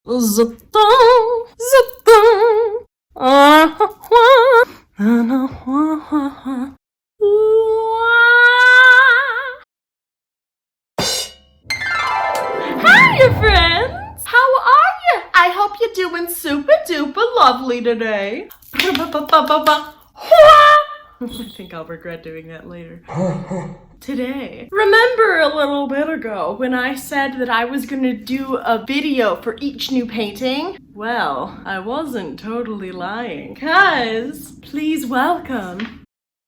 Zutong, zutong. Hiya, friends! How are you? I hope you're doing super duper lovely today. I think I'll regret doing that later. Today. Remember a little bit ago when I said that I was gonna do a video for each new painting? Well, I wasn't totally lying, 'cause please welcome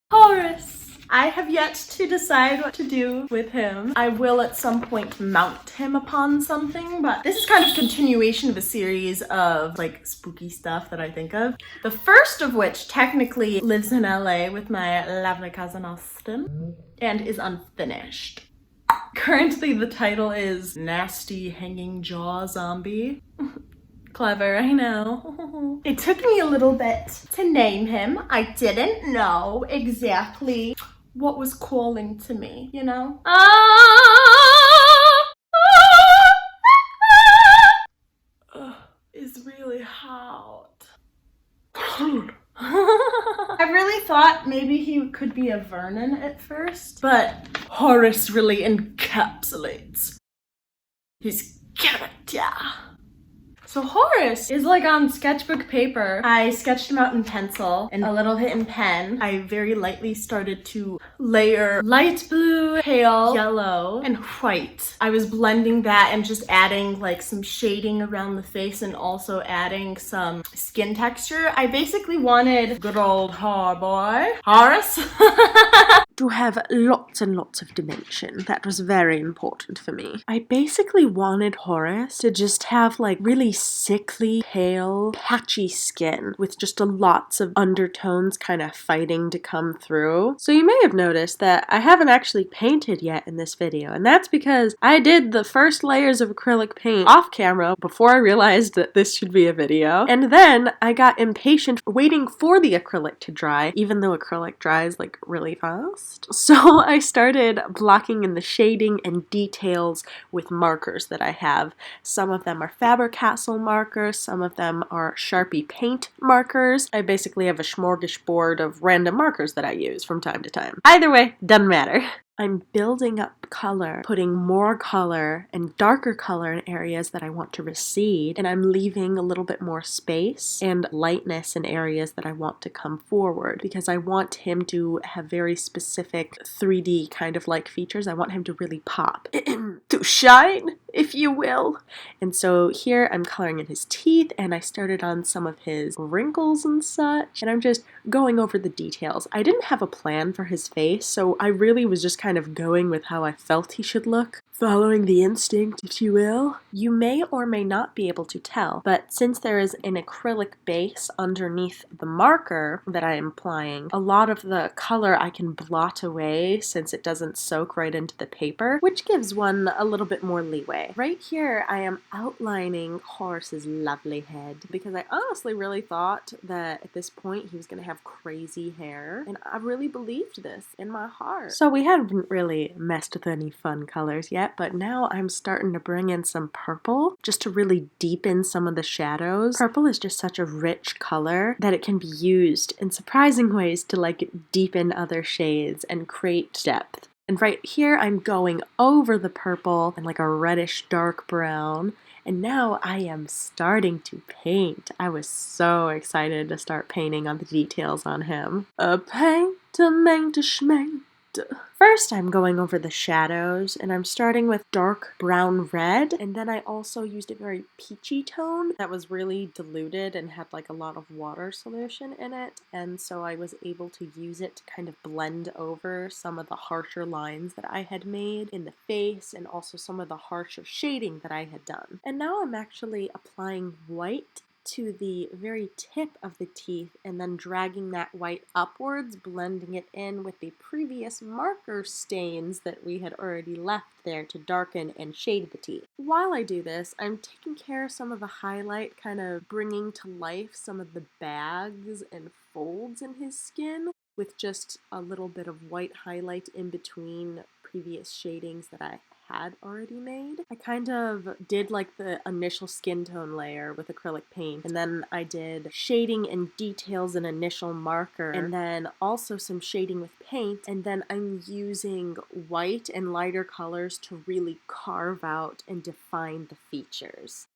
Horace. I have yet to decide what to do with him. I will at some point mount him upon something, but this is kind of continuation of a series of like spooky stuff that I think of. The first of which technically lives in LA with my lovely cousin Austin and is unfinished. Currently the title is Nasty Hanging Jaw Zombie. Clever, I know. It took me a little bit to name him. I didn't know exactly what was calling to me, you know? It's really hot. I really thought maybe he could be a Vernon at first, but Horace really encapsulates his character. So Horace is like on sketchbook paper. I sketched him out in pencil and a little bit in pen. I very lightly started to layer light blue, pale yellow, and white. I was blending that and just adding like some shading around the face and also adding some skin texture. I basically wanted good old boy Horace to have lots and lots of dimension. That was very important for me. I basically wanted Horace to just have like really sickly, pale, patchy skin with just lots of undertones kind of fighting to come through. So you may have noticed that I haven't actually painted yet in this video, and that's because I did the first layers of acrylic paint off camera before I realized that this should be a video. And then I got impatient waiting for the acrylic to dry, even though acrylic dries like really fast. So I started blocking in the shading and details with markers that I have. Some of them are Faber-Castell markers, some of them are Sharpie paint markers. I basically have a smorgasbord of random markers that I use from time to time. Either way, doesn't matter. I'm building up color, putting more color and darker color in areas that I want to recede, and I'm leaving a little bit more space and lightness in areas that I want to come forward, because I want him to have very specific 3D kind of like features. I want him to really pop, to shine, if you will. And so here I'm coloring in his teeth, and I started on some of his wrinkles and such, and I'm just going over the details. I didn't have a plan for his face, so I really was just kind of going with how I felt he should look, following the instinct, if you will. You may or may not be able to tell, but since there is an acrylic base underneath the marker that I am applying, a lot of the color I can blot away since it doesn't soak right into the paper, which gives one a little bit more leeway. Right here, I am outlining Horace's lovely head, because I honestly really thought that at this point he was going to have crazy hair, and I really believed this in my heart. So we hadn't really messed with any fun colors yet, but now I'm starting to bring in some purple just to really deepen some of the shadows. Purple is just such a rich color that it can be used in surprising ways to like deepen other shades and create depth. And right here I'm going over the purple and like a reddish dark brown. And now I am starting to paint. I was so excited to start painting on the details on him. A paint, a maint, a schmaint. First, I'm going over the shadows, and I'm starting with dark brown red, and then I also used a very peachy tone that was really diluted and had like a lot of water solution in it, and so I was able to use it to kind of blend over some of the harsher lines that I had made in the face and also some of the harsher shading that I had done. And now I'm actually applying white to the very tip of the teeth and then dragging that white upwards, blending it in with the previous marker stains that we had already left there to darken and shade the teeth. While I do this, I'm taking care of some of the highlight, kind of bringing to life some of the bags and folds in his skin with just a little bit of white highlight in between previous shadings that I had already made. I kind of did like the initial skin tone layer with acrylic paint, and then I did shading and details and initial marker, and then also some shading with paint, and then I'm using white and lighter colors to really carve out and define the features.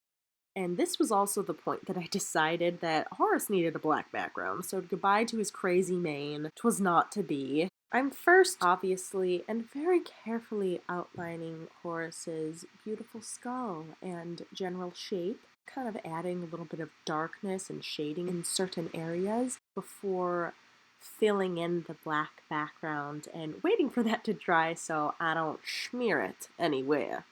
And this was also the point that I decided that Horace needed a black background, so goodbye to his crazy mane. 'Twas not to be. I'm first, obviously, and very carefully outlining Horace's beautiful skull and general shape, kind of adding a little bit of darkness and shading in certain areas before filling in the black background and waiting for that to dry so I don't smear it anywhere.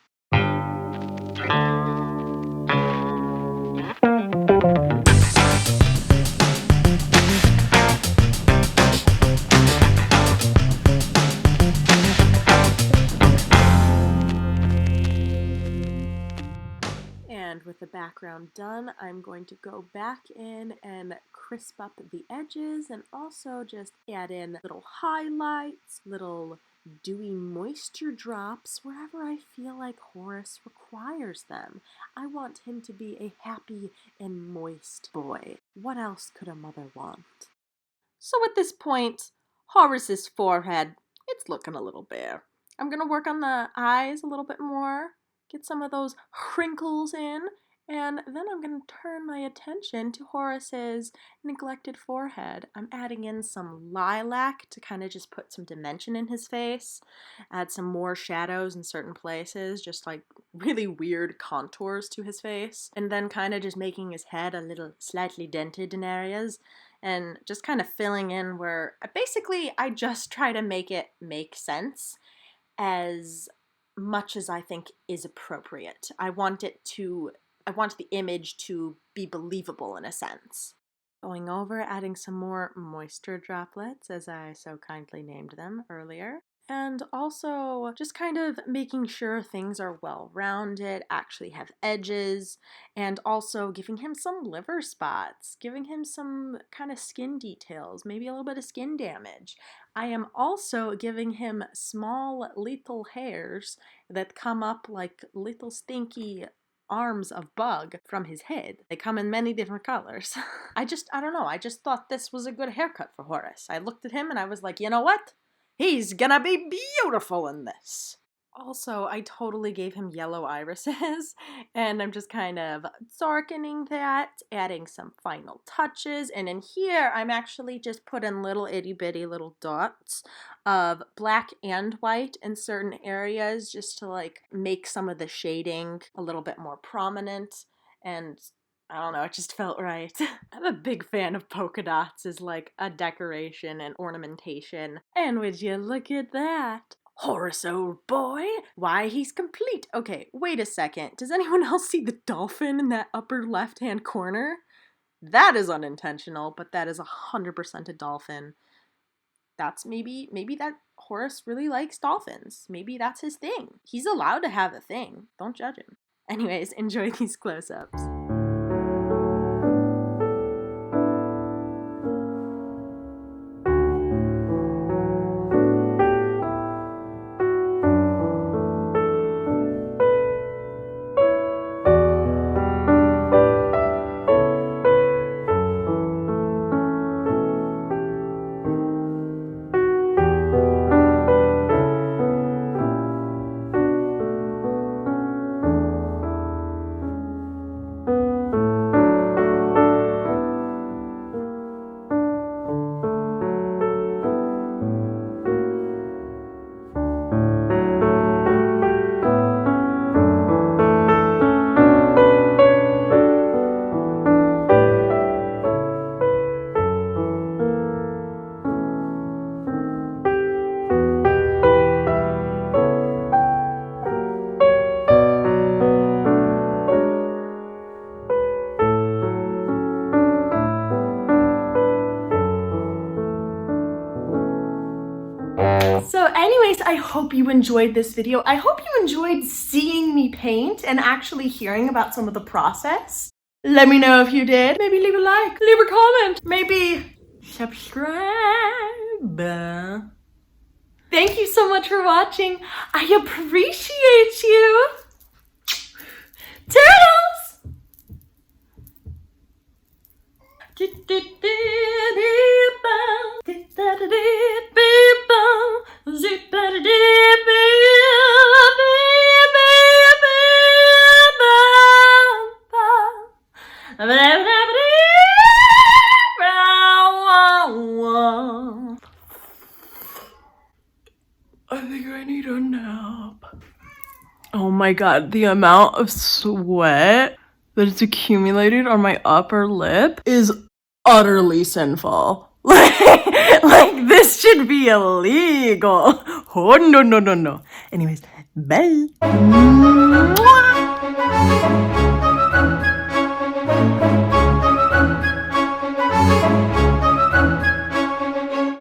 And with the background done, I'm going to go back in and crisp up the edges and also just add in little highlights, little dewy moisture drops wherever I feel like Horace requires them. I want him to be a happy and moist boy. What else could a mother want? So at this point, Horace's forehead, it's looking a little bare. I'm going to work on the eyes a little bit more, get some of those wrinkles in, and then I'm going to turn my attention to Horace's neglected forehead. I'm adding in some lilac to kind of just put some dimension in his face, add some more shadows in certain places, just like really weird contours to his face, and then kind of just making his head a little slightly dented in areas, and just kind of filling in where basically I just try to make it make sense as much as I think is appropriate. I want the image to be believable in a sense. Going over, adding some more moisture droplets, as I so kindly named them earlier. And also just kind of making sure things are well rounded, actually have edges, and also giving him some liver spots, giving him some kind of skin details, maybe a little bit of skin damage. I am also giving him small little hairs that come up like little stinky arms of bug from his head. They come in many different colors. I don't know, I just thought this was a good haircut for Horace. I looked at him and I was like, you know what? He's gonna be beautiful in this. Also, I totally gave him yellow irises, and I'm just kind of darkening that, adding some final touches, and in here, I'm actually just putting little itty-bitty little dots of black and white in certain areas, just to like make some of the shading a little bit more prominent, and I don't know, it just felt right. I'm a big fan of polka dots as like a decoration and ornamentation. And would you look at that? Horace, old boy, why he's complete. Okay, wait a second. Does anyone else see the dolphin in that upper left-hand corner? That is unintentional, but that is 100% a dolphin. That's maybe that Horace really likes dolphins. Maybe that's his thing. He's allowed to have a thing. Don't judge him. Anyways, enjoy these close-ups. So anyways, I hope you enjoyed this video. I hope you enjoyed seeing me paint and actually hearing about some of the process. Let me know if you did. Maybe leave a like, leave a comment, maybe subscribe. Thank you so much for watching. I appreciate you. Turtles! I think I need a nap. Oh my god, the amount of sweat that is accumulated on my upper lip is utterly sinful. Like this should be illegal. Oh no no no no. Anyways, bye.